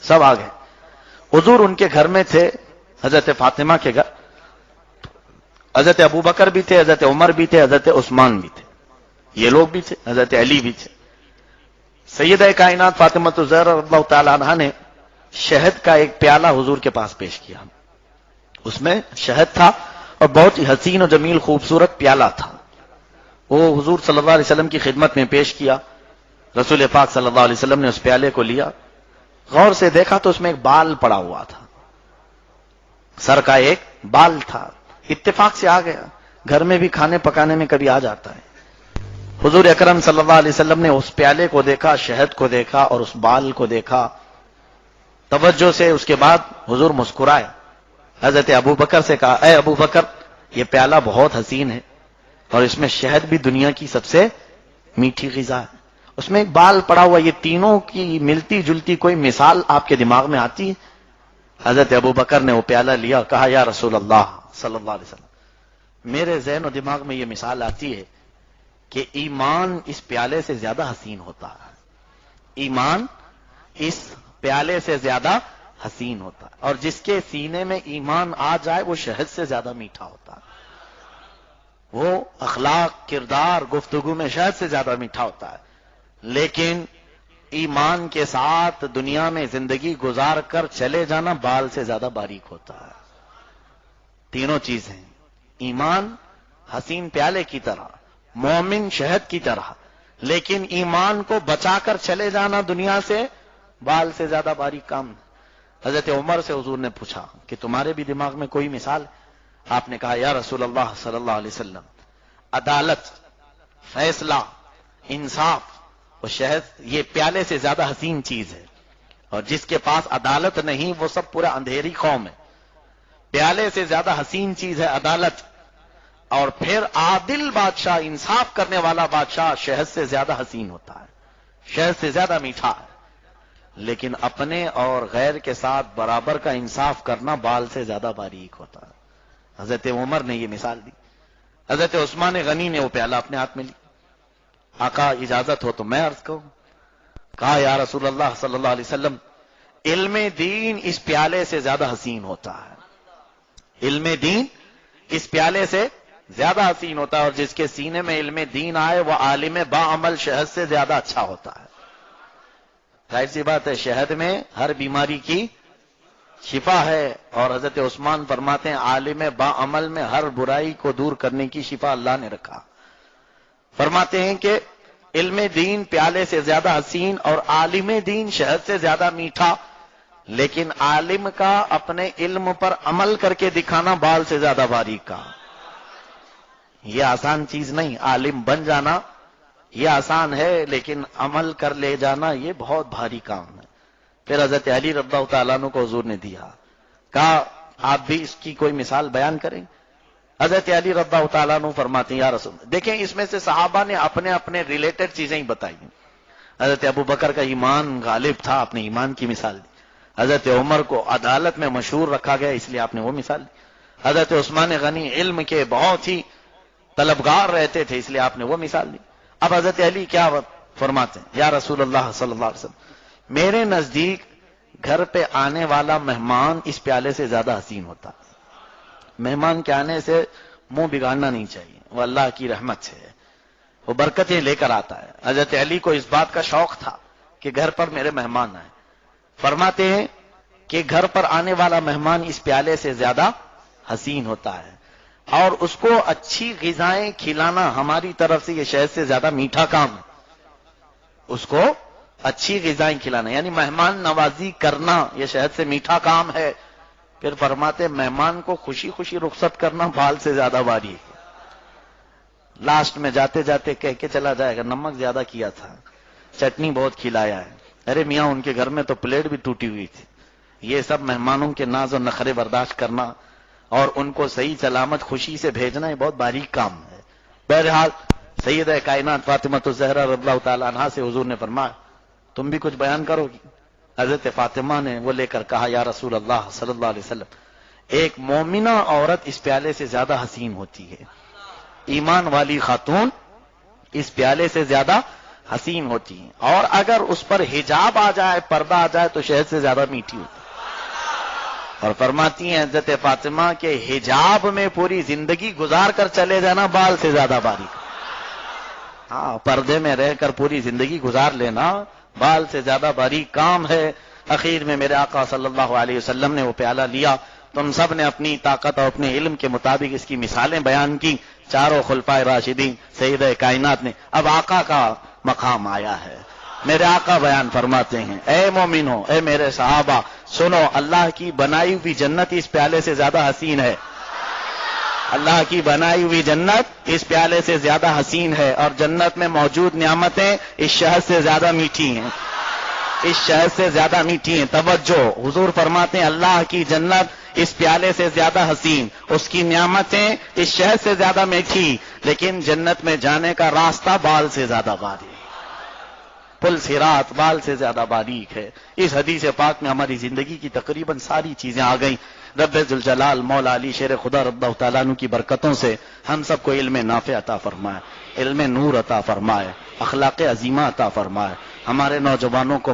سب آ گئے. حضور ان کے گھر میں تھے, حضرت فاطمہ کے گھر. حضرت ابو بکر بھی تھے, حضرت عمر بھی تھے, حضرت عثمان بھی تھے, یہ لوگ بھی تھے, حضرت علی بھی تھے. سیدہ کائنات فاطمہ الزہرا رضی اللہ تعالی عنہا نے شہد کا ایک پیالہ حضور کے پاس پیش کیا. اس میں شہد تھا اور بہت ہی حسین و جمیل خوبصورت پیالہ تھا. وہ حضور صلی اللہ علیہ وسلم کی خدمت میں پیش کیا. رسول پاک صلی اللہ علیہ وسلم نے اس پیالے کو لیا, غور سے دیکھا تو اس میں ایک بال پڑا ہوا تھا, سر کا ایک بال تھا. اتفاق سے آ گیا, گھر میں بھی کھانے پکانے میں کبھی آ جاتا ہے. حضور اکرم صلی اللہ علیہ وسلم نے اس پیالے کو دیکھا, شہد کو دیکھا اور اس بال کو دیکھا توجہ سے. اس کے بعد حضور مسکرائے, حضرت ابو بکر سے کہا, اے ابو بکر, یہ پیالہ بہت حسین ہے اور اس میں شہد بھی دنیا کی سب سے میٹھی غذا ہے, اس میں ایک بال پڑا ہوا, یہ تینوں کی ملتی جلتی کوئی مثال آپ کے دماغ میں آتی ہے؟ حضرت ابو بکر نے وہ پیالہ لیا, کہا یا رسول اللہ صلی اللہ علیہ وسلم, میرے ذہن و دماغ میں یہ مثال آتی ہے کہ ایمان اس پیالے سے زیادہ حسین ہوتا ہے. ایمان اس پیالے سے زیادہ حسین ہوتا ہے, اور جس کے سینے میں ایمان آ جائے وہ شہد سے زیادہ میٹھا ہوتا ہے. وہ اخلاق, کردار, گفتگو میں شہد سے زیادہ میٹھا ہوتا ہے. لیکن ایمان کے ساتھ دنیا میں زندگی گزار کر چلے جانا بال سے زیادہ باریک ہوتا ہے. تینوں چیزیں, ایمان حسین پیالے کی طرح, مومن شہد کی طرح, لیکن ایمان کو بچا کر چلے جانا دنیا سے بال سے زیادہ باریک کام. حضرت عمر سے حضور نے پوچھا کہ تمہارے بھی دماغ میں کوئی مثال؟ آپ نے کہا یا رسول اللہ صلی اللہ علیہ وسلم, عدالت, فیصلہ, انصاف اور شہد یہ پیالے سے زیادہ حسین چیز ہے. اور جس کے پاس عدالت نہیں وہ سب پورا اندھیری قوم ہے. پیالے سے زیادہ حسین چیز ہے عدالت, اور پھر عادل بادشاہ, انصاف کرنے والا بادشاہ شہد سے زیادہ حسین ہوتا ہے, شہد سے زیادہ میٹھا ہے. لیکن اپنے اور غیر کے ساتھ برابر کا انصاف کرنا بال سے زیادہ باریک ہوتا ہے. حضرت عمر نے یہ مثال دی. حضرت عثمان غنی نے وہ پیالہ اپنے ہاتھ میں لی. آقا اجازت ہو تو میں عرض کروں. کہا یا رسول اللہ صلی اللہ علیہ وسلم, علم دین اس پیالے سے زیادہ حسین ہوتا ہے. علم دین اس پیالے سے زیادہ حسین ہوتا ہے, اور جس کے سینے میں علم دین آئے وہ عالم با عمل شہد سے زیادہ اچھا ہوتا ہے. ظاہر سی بات ہے, شہد میں ہر بیماری کی شفا ہے, اور حضرت عثمان فرماتے ہیں عالم با عمل میں ہر برائی کو دور کرنے کی شفا اللہ نے رکھا. فرماتے ہیں کہ علم دین پیالے سے زیادہ حسین اور عالم دین شہد سے زیادہ میٹھا, لیکن عالم کا اپنے علم پر عمل کر کے دکھانا بال سے زیادہ باریک کا. یہ آسان چیز نہیں, عالم بن جانا یہ آسان ہے, لیکن عمل کر لے جانا یہ بہت بھاری کام ہے. پھر حضرت علی رضی اللہ تعالیٰ عنہ کو حضور نے دیا, کہا آپ بھی اس کی کوئی مثال بیان کریں. حضرت علی رضی اللہ تعالیٰ عنہ فرماتے ہیں یا رسول, دیکھیں اس میں سے صحابہ نے اپنے اپنے ریلیٹڈ چیزیں ہی بتائی. حضرت ابو بکر کا ایمان غالب تھا, آپ نے ایمان کی مثال دی. حضرت عمر کو عدالت میں مشہور رکھا گیا, اس لیے آپ نے وہ مثال دی. حضرت عثمان غنی علم کے بہت ہی طلبگار رہتے تھے, اس لیے آپ نے وہ مثال دی. اب حضرت علی کیا فرماتے ہیں, یا رسول اللہ صلی اللہ علیہ وسلم, میرے نزدیک گھر پہ آنے والا مہمان اس پیالے سے زیادہ حسین ہوتا. مہمان کے آنے سے منہ بگاڑنا نہیں چاہیے, وہ اللہ کی رحمت سے ہے, وہ برکتیں لے کر آتا ہے. حضرت علی کو اس بات کا شوق تھا کہ گھر پر میرے مہمان آئے. فرماتے ہیں کہ گھر پر آنے والا مہمان اس پیالے سے زیادہ حسین ہوتا ہے, اور اس کو اچھی غذائیں کھلانا ہماری طرف سے یہ شہد سے زیادہ میٹھا کام ہے. اس کو اچھی غذائیں کھلانا یعنی مہمان نوازی کرنا یہ شہد سے میٹھا کام ہے. پھر فرماتے مہمان کو خوشی خوشی رخصت کرنا بال سے زیادہ باری ہے. لاسٹ میں جاتے جاتے کہہ کے چلا جائے گا نمک زیادہ کیا تھا, چٹنی بہت کھلایا ہے, ارے میاں ان کے گھر میں تو پلیٹ بھی ٹوٹی ہوئی تھی. یہ سب مہمانوں کے ناز و نخرے برداشت کرنا اور ان کو صحیح سلامت خوشی سے بھیجنا یہ بہت باریک کام ہے. بہرحال سیدہ کائنات فاطمہ الزہرا رضی اللہ تعالی عنہا سے حضور نے فرمایا تم بھی کچھ بیان کرو گی. حضرت فاطمہ نے وہ لے کر کہا یا رسول اللہ صلی اللہ علیہ وسلم, ایک مومنہ عورت اس پیالے سے زیادہ حسین ہوتی ہے, ایمان والی خاتون اس پیالے سے زیادہ حسین ہوتی ہیں، اور اگر اس پر حجاب آ جائے، پردہ آ جائے تو شہد سے زیادہ میٹھی ہوتی ہے۔ اور فرماتی ہیں حضرت فاطمہ کے حجاب میں پوری زندگی گزار کر چلے جانا بال سے زیادہ باریک۔ ہاں، پردے میں رہ کر پوری زندگی گزار لینا بال سے زیادہ باریک کام ہے۔ اخیر میں میرے آقا صلی اللہ علیہ وسلم نے وہ پیالہ لیا، تم سب نے اپنی طاقت اور اپنے علم کے مطابق اس کی مثالیں بیان کی، چاروں خلفائے راشدین سیدہ کائنات نے۔ اب آقا کا مقام آیا ہے، میرے آقا بیان فرماتے ہیں، اے مومنو، اے میرے صحابہ، سنو، اللہ کی بنائی ہوئی جنت اس پیالے سے زیادہ حسین ہے۔ اللہ کی بنائی ہوئی جنت اس پیالے سے زیادہ حسین ہے، اور جنت میں موجود نعمتیں اس شہد سے زیادہ میٹھی ہیں، اس شہد سے زیادہ میٹھی ہیں۔ توجہ، حضور فرماتے ہیں اللہ کی جنت اس پیالے سے زیادہ حسین، اس کی نعمتیں اس شہد سے زیادہ میٹھی، لیکن جنت میں جانے کا راستہ بال سے زیادہ باریک، پل صراط بال سے زیادہ باریک ہے۔ اس حدیث پاک میں ہماری زندگی کی تقریباً ساری چیزیں آ گئیں۔ رب ذوالجلال مولا علی شیر خدا رضی اللہ تعالیٰ عنہ کی برکتوں سے ہم سب کو علم نافع عطا فرمائے، علم نور عطا فرمائے، اخلاق عظیمہ عطا فرمائے، ہمارے نوجوانوں کو